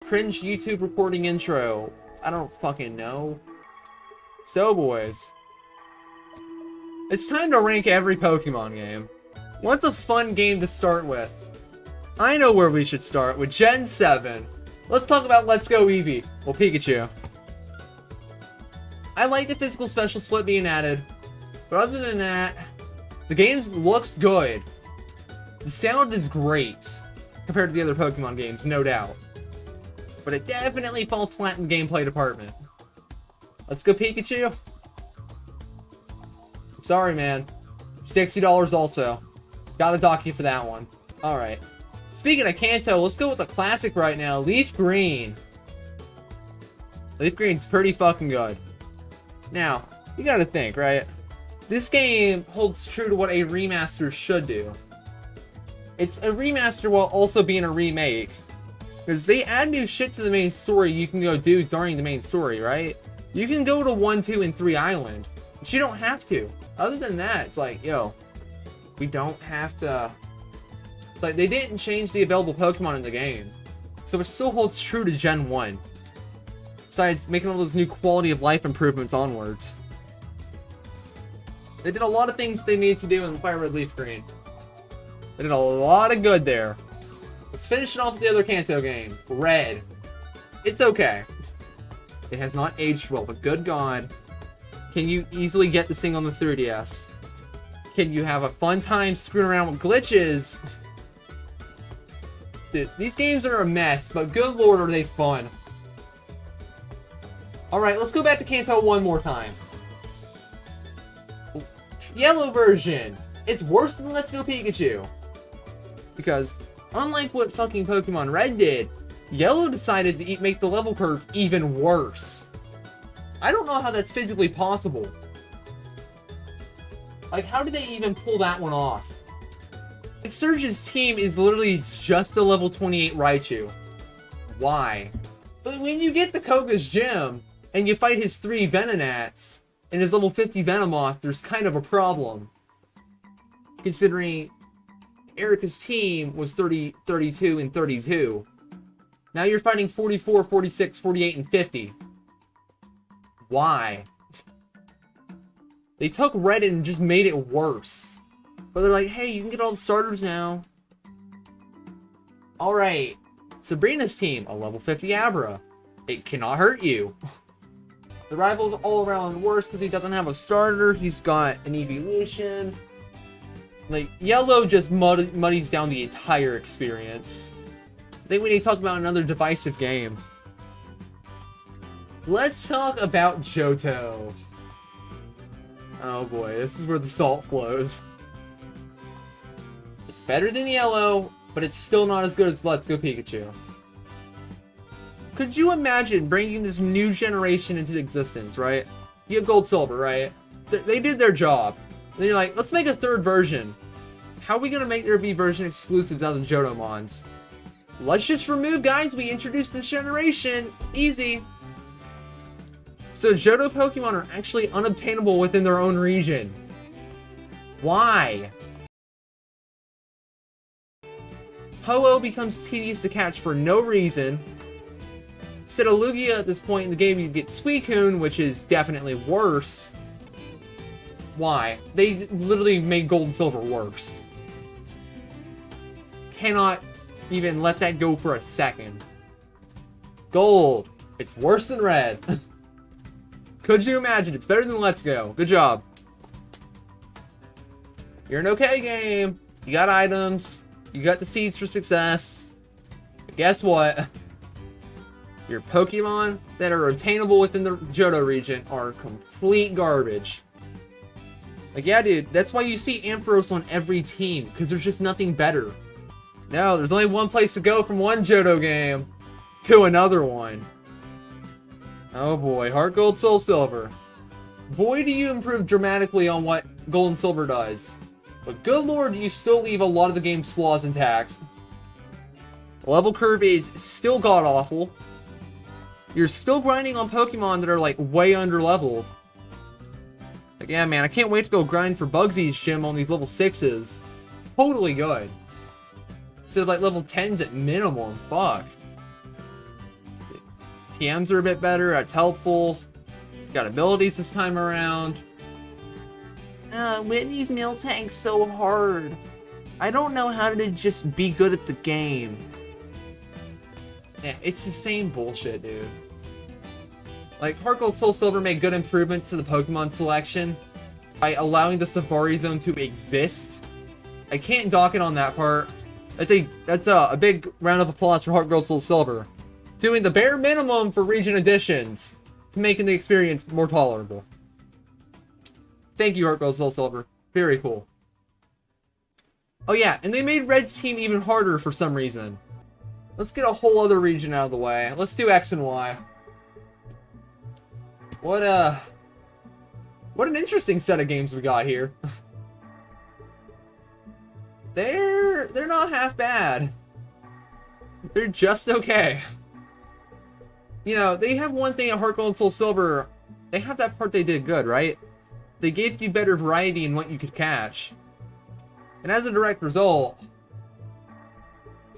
cringe YouTube recording intro. I don't fucking know. So, boys, it's time to rank every Pokemon game. What's a fun game to start with? I know where we should start, with Gen 7. Let's talk about Let's Go Eevee. Well, Pikachu. I like the physical special split being added, but other than that, the game looks good. The sound is great compared to the other Pokemon games, no doubt. But it definitely falls flat in the gameplay department. Let's go Pikachu. I'm sorry, man. $60 also. Gotta dock you for that one. Alright. Speaking of Kanto, let's go with the classic right now. Leaf Green. Leaf Green's pretty fucking good. Now, you gotta think, right? This game holds true to what a remaster should do. It's a remaster while also being a remake. Because they add new shit to the main story you can go do during the main story, right? You can go to 1, 2, and 3 Island, but you don't have to. Other than that, it's like, yo, we don't have to... It's like, they didn't change the available Pokemon in the game. So it still holds true to Gen 1. Besides making all those new quality of life improvements onwards. They did a lot of things they need to do in Fire Red Leaf Green. They did a lot of good there. Let's finish it off with the other Kanto game. Red. It's okay. It has not aged well, but good God. Can you easily get this thing on the 3DS? Can you have a fun time screwing around with glitches? Dude, these games are a mess, but good lord are they fun. Alright, let's go back to Kanto one more time. Yellow version. It's worse than Let's Go Pikachu. Because, unlike what fucking Pokemon Red did, Yellow decided to make the level curve even worse. I don't know how that's physically possible. Like, how did they even pull that one off? Like, Surge's team is literally just a level 28 Raichu. Why? But when you get to Koga's gym, and you fight his 3 Venonats, and his level 50 Venomoth, there's kind of a problem. Considering Erica's team was 30, 32, and 32. Now you're fighting 44, 46, 48, and 50. Why? They took Red and just made it worse. But they're like, hey, you can get all the starters now. Alright. Sabrina's team, a level 50 Abra. It cannot hurt you. The rival's all around worse because he doesn't have a starter. He's got an evolution. Like, Yellow just muddies down the entire experience. I think we need to talk about another divisive game. Let's talk about Johto. Oh boy, this is where the salt flows. It's better than Yellow, but it's still not as good as Let's Go Pikachu. Could you imagine bringing this new generation into existence, right? You have Gold Silver, right? They did their job. And then you're like, let's make a third version. How are we going to make there be version exclusives out of the Johtomons? Let's just remove guys we introduced this generation. Easy. So Johto Pokemon are actually unobtainable within their own region. Why? Ho-Oh becomes tedious to catch for no reason. Instead of Lugia at this point in the game, you get Suicune, which is definitely worse. Why? They literally made Gold and Silver worse. Cannot even let that go for a second. Gold. It's worse than Red. Could you imagine? It's better than Let's Go. Good job. You're an okay game. You got items. You got the seeds for success. But guess what? Your Pokemon that are obtainable within the Johto region are complete garbage. Like, yeah, dude, that's why you see Ampharos on every team, because there's just nothing better. No, there's only one place to go from one Johto game to another one. Oh boy, Heart Gold, Soul Silver. Boy, do you improve dramatically on what Gold and Silver does. But good lord, you still leave a lot of the game's flaws intact. The level curve is still god-awful. You're still grinding on Pokemon that are, like, way under-leveled. Like, yeah, man, I can't wait to go grind for Bugsy's gym on these level 6s. Totally good. Instead of, like, level 10s at minimum. Fuck. TMs are a bit better, that's helpful. Got abilities this time around. Whitney's meal tank's so hard. I don't know how to just be good at the game. Yeah, it's the same bullshit, dude. Like, Heart Gold Soul Silver made good improvements to the Pokemon selection by allowing the Safari Zone to exist. I can't dock it on that part. That's a big round of applause for Heart Gold Soul Silver. Doing the bare minimum for region additions to making the experience more tolerable. Thank you, Heart Gold Soul Silver. Very cool. Oh yeah, and they made Red's team even harder for some reason. Let's get a whole other region out of the way. Let's do X and Y. What an interesting set of games we got here. They're not half bad. They're just okay. You know, they have one thing at Heart Gold and Soul Silver. They have that part they did good, right? They gave you better variety in what you could catch. And as a direct result,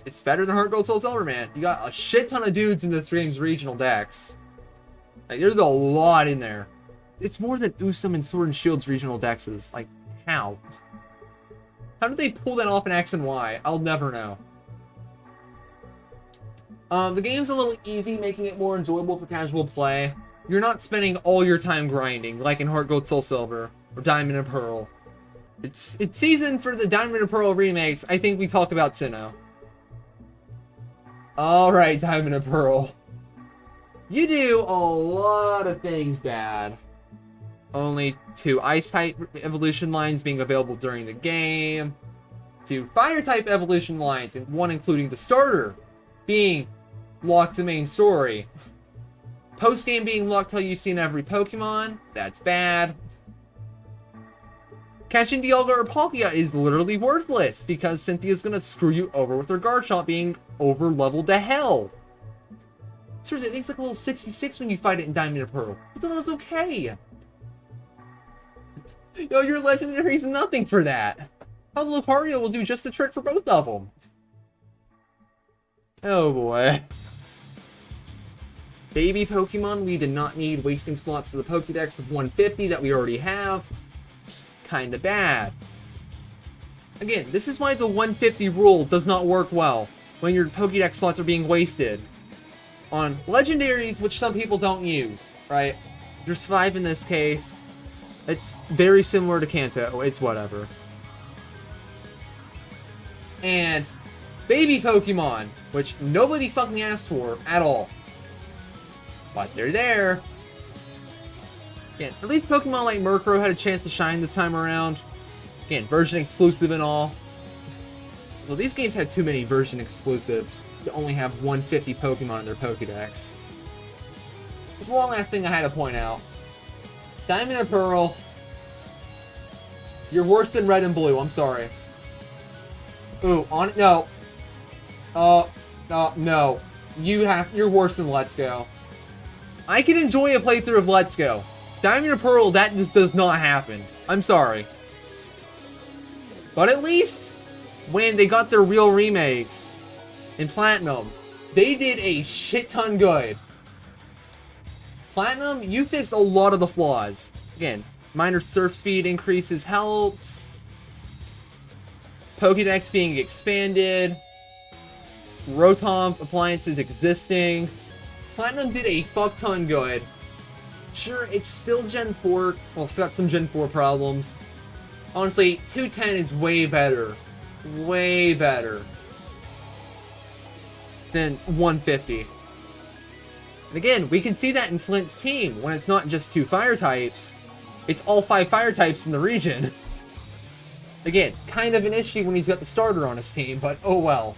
it's better than Heart Gold Soul Silver, man. You got a shit ton of dudes in this game's regional decks. Like, there's a lot in there. It's more than Usum and Sword and Shield's regional dexes. Like, how? How did they pull that off in X and Y? I'll never know. The game's a little easy, making it more enjoyable for casual play. You're not spending all your time grinding, like in Heart Gold Soul Silver, or Diamond and Pearl. It's season for the Diamond and Pearl remakes. I think we talk about Sinnoh. Alright, Diamond and Pearl. You do a lot of things bad. Only 2 Ice-type evolution lines being available during the game. 2 Fire-type evolution lines, and 1 including the starter being locked to main story. Post-game being locked till you've seen every Pokemon. That's bad. Catching Dialga or Palkia is literally worthless because Cynthia's gonna screw you over with her Garchomp being over-leveled to hell. Seriously, it takes like a little 66 when you fight it in Diamond and Pearl. But that was okay. Yo, your legendary's nothing for that. How Lucario will do just the trick for both of them. Oh boy. Baby Pokemon, we did not need wasting slots to the Pokédex of 150 that we already have. Kinda bad. Again, this is why the 150 rule does not work well when your Pokédex slots are being wasted on legendaries, which some people don't use, right? There's 5 in this case. It's very similar to Kanto. It's whatever. And baby Pokemon, which nobody fucking asked for at all. But they're there. Again, at least Pokemon like Murkrow had a chance to shine this time around. Again, version exclusive and all. So these games had too many version exclusives to only have 150 Pokemon in their Pokédex. There's one last thing I had to point out. Diamond and Pearl, you're worse than Red and Blue, I'm sorry. Ooh, no. No. You're worse than Let's Go. I can enjoy a playthrough of Let's Go. Diamond and Pearl, that just does not happen. I'm sorry. But at least, when they got their real remakes in Platinum, they did a shit ton good. Platinum, you fixed a lot of the flaws. Again, minor surf speed increases helped. Pokédex being expanded. Rotom appliances existing. Platinum did a fuck ton good. Sure, it's still Gen 4. Well, it's got some Gen 4 problems. Honestly, 210 is way better. Way better than 150. And again, we can see that in Flint's team when it's not just 2 fire types. It's all 5 fire types in the region. Again, kind of an issue when he's got the starter on his team, but oh well.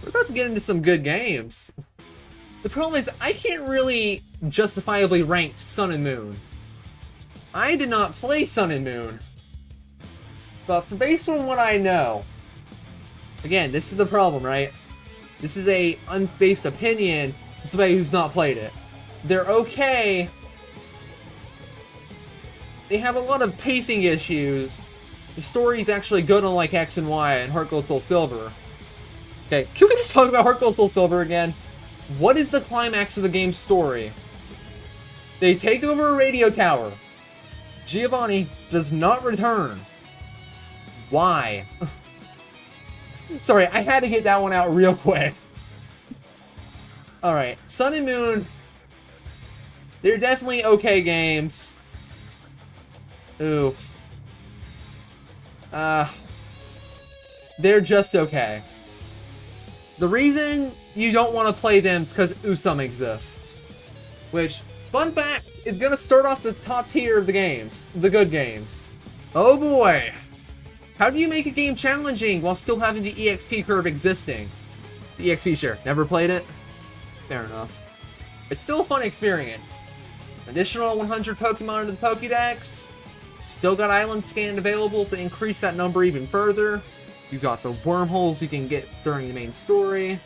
We're about to get into some good games. The problem is, I can't really justifiably rank Sun and Moon. I did not play Sun and Moon. But based on what I know, again, this is the problem, right? This is a unbased opinion from somebody who's not played it. They're okay. They have a lot of pacing issues. The story's actually good on like X and Y and Heart Gold Soul Silver. Okay, can we just talk about Heart Gold Soul Silver again? What is the climax of the game's story? They take over a radio tower. Giovanni does not return. Why? Sorry, I had to get that one out real quick. Alright, Sun and Moon. They're definitely okay games. Ooh. They're just okay. The reason you don't want to play them is because Usum exists. Which, fun fact, is going to start off the top tier of the games. The good games. Oh boy. How do you make a game challenging while still having the EXP curve existing? The EXP share. Never played it? Fair enough. It's still a fun experience. Additional 100 Pokemon to the Pokédex. Still got Island Scan available to increase that number even further. You got the wormholes you can get during the main story.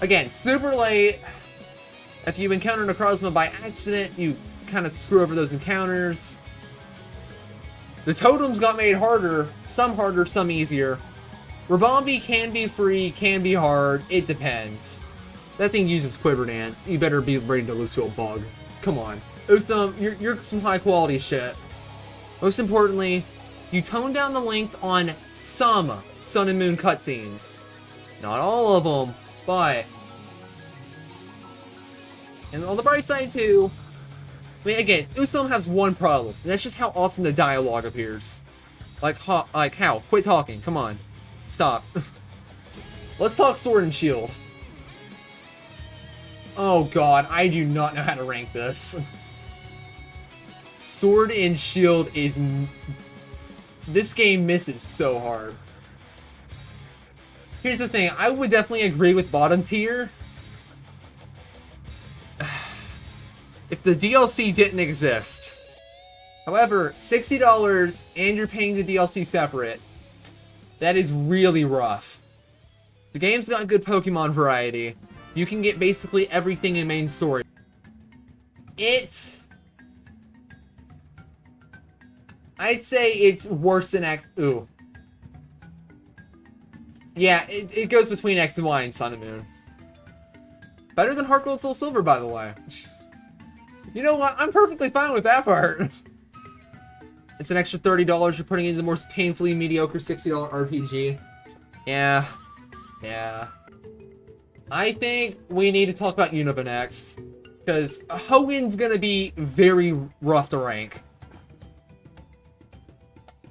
Again, super late. If you encounter Necrozma by accident, you kind of screw over those encounters. The totems got made harder, some easier. Rabombi can be free, can be hard, it depends. That thing uses Quiver Dance, you better be ready to lose to a bug. Come on. Usum, you're some high quality shit. Most importantly, you tone down the length on some Sun and Moon cutscenes. Not all of them, but... And on the bright side too, I mean, again, Usum has one problem, and that's just how often the dialogue appears. Like how? Quit talking, come on. Stop. Let's talk Sword and Shield. Oh god, I do not know how to rank this. Sword and Shield is... This game misses so hard. Here's the thing, I would definitely agree with bottom tier if the DLC didn't exist. However, $60 and you're paying the DLC separate, that is really rough. The game's got good Pokemon variety. You can get basically everything in main story. I'd say it's worse than X. Ooh. Yeah, it goes between X and Y and Sun and Moon. Better than Heart Gold Soul Silver, by the way. You know what? I'm perfectly fine with that part. It's an extra $30 you're putting into the most painfully mediocre $60 RPG. Yeah. Yeah. I think we need to talk about Unova next. Because Hoenn's gonna be very rough to rank.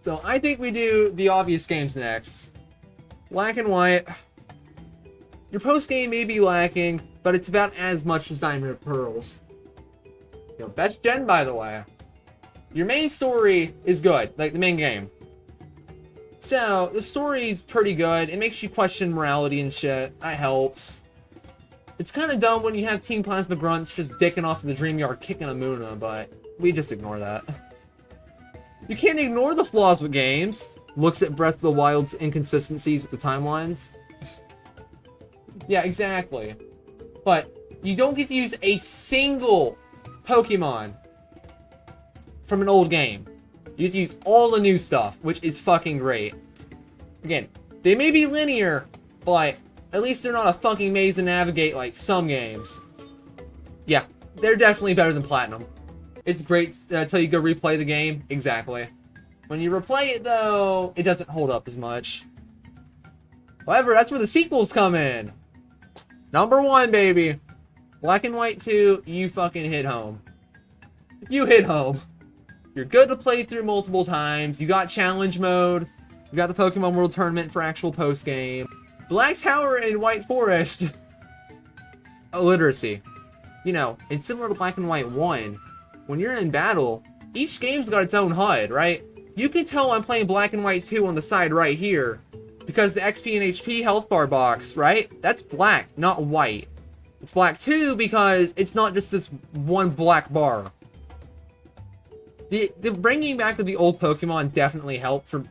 So I think we do the obvious games next. Black and White. Your post-game may be lacking, but it's about as much as Diamond and Pearls. You know, best gen, by the way. Your main story is good, like the main game. So, the story's pretty good. It makes you question morality and shit. That helps. It's kind of dumb when you have Team Plasma Grunts just dicking off in the Dream Yard kicking a Muna, but we just ignore that. You can't ignore the flaws with games. Looks at Breath of the Wild's inconsistencies with the timelines. Yeah, exactly. But you don't get to use a single Pokemon from an old game. You get to use all the new stuff, which is fucking great. Again, they may be linear, but at least they're not a fucking maze to navigate like some games. Yeah, they're definitely better than Platinum. It's great until you go replay the game. Exactly. When you replay it, though, it doesn't hold up as much. However, that's where the sequels come in. Number 1, baby. Black and White 2, you fucking hit home. You hit home. You're good to play through multiple times. You got challenge mode. You got the Pokemon World Tournament for actual post-game. Black Tower and White Forest. Illiteracy. You know, it's similar to Black and White 1. When you're in battle, each game's got its own HUD, right? You can tell I'm playing Black and White 2 on the side right here, because the XP and HP health bar box, right? That's black, not white. It's black 2 because it's not just this one black bar. The bringing back of the old Pokemon definitely helped for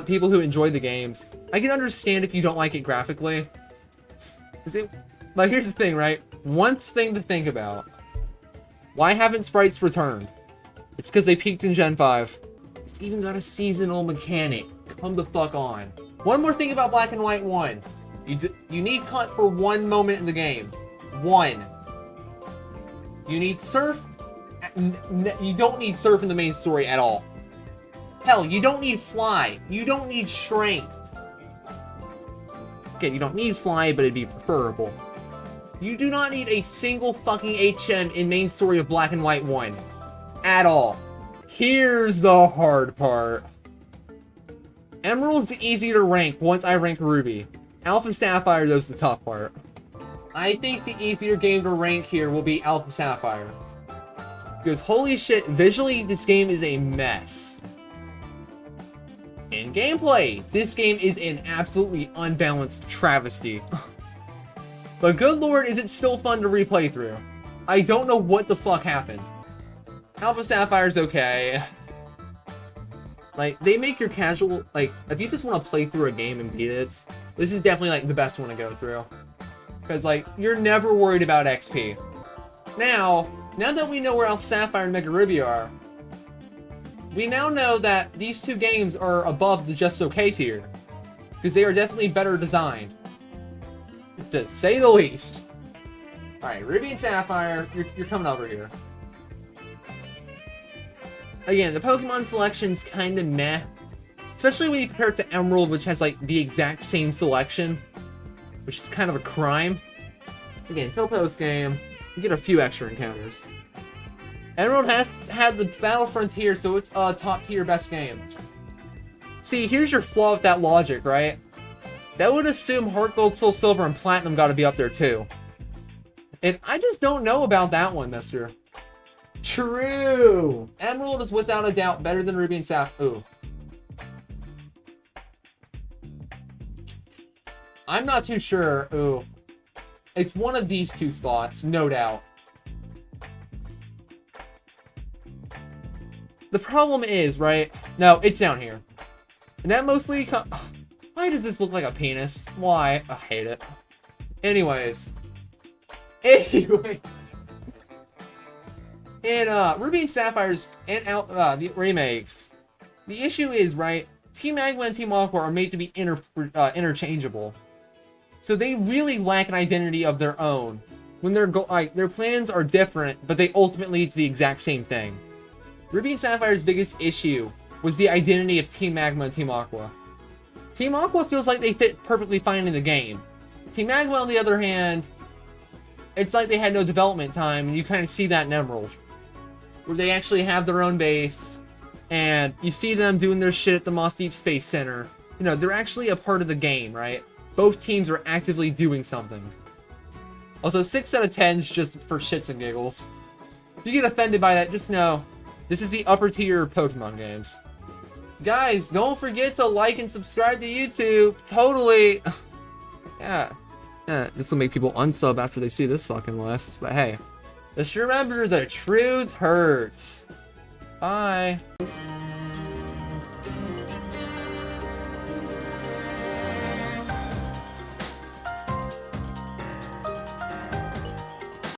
people who enjoy the games. I can understand if you don't like it graphically. But here's the thing, right? One thing to think about. Why haven't sprites returned? It's because they peaked in Gen 5. It's even got a seasonal mechanic. Come the fuck on. One more thing about Black and White 1. You need Cut for one moment in the game. One. You need Surf. You don't need Surf in the main story at all. Hell, you don't need Fly. You don't need Strength. Okay, you don't need Fly, but it'd be preferable. You do not need a single fucking HM in main story of Black and White 1. At all. Here's the hard part. Emerald's easy to rank once I rank Ruby. Alpha Sapphire, though, the tough part. I think the easier game to rank here will be Alpha Sapphire. Because holy shit, visually this game is a mess. In gameplay, this game is an absolutely unbalanced travesty. But good lord, is it still fun to replay through. I don't know what the fuck happened. Alpha Sapphire's okay. Like, they make your casual, like, if you just want to play through a game and beat it, this is definitely, like, the best one to go through. Because, like, you're never worried about XP. Now that we know where Alpha Sapphire and Mega Ruby are, we now know that these two games are above the Just Okay tier. Because they are definitely beher designed. To say the least. Alright, Ruby and Sapphire, you're coming over here. Again, the Pokemon selection's kinda meh. Especially when you compare it to Emerald, which has like the exact same selection. Which is kind of a crime. Again, until post-game, you get a few extra encounters. Emerald has had the Battle Frontier, so it's a top tier best game. See, here's your flaw with that logic, right? That would assume Heart Gold, Soul Silver, and Platinum gotta be up there too. And I just don't know about that one, mister. True! Emerald is without a doubt better than Ruby and Sapphire. Ooh. I'm not too sure. Ooh. It's one of these two spots, no doubt. The problem is, right? No, it's down here. And that mostly why does this look like a penis? Why? I hate it. Anyways. In Ruby and Sapphire's and the remakes, the issue is, right, Team Magma and Team Aqua are made to be interchangeable. So they really lack an identity of their own. When their plans are different, but they ultimately lead to the exact same thing. Ruby and Sapphire's biggest issue was the identity of Team Magma and Team Aqua. Team Aqua feels like they fit perfectly fine in the game. Team Magma, on the other hand, it's like they had no development time, and you kind of see that in Emerald. Where they actually have their own base, and you see them doing their shit at the Moss Deep Space Center. You know, they're actually a part of the game, right? Both teams are actively doing something. Also, 6 out of 10 is just for shits and giggles. If you get offended by that, just know, this is the upper tier Pokemon games. Guys, don't forget to like and subscribe to YouTube. Totally. Yeah. This will make people unsub after they see this fucking list. But hey, just remember, the truth hurts. Bye.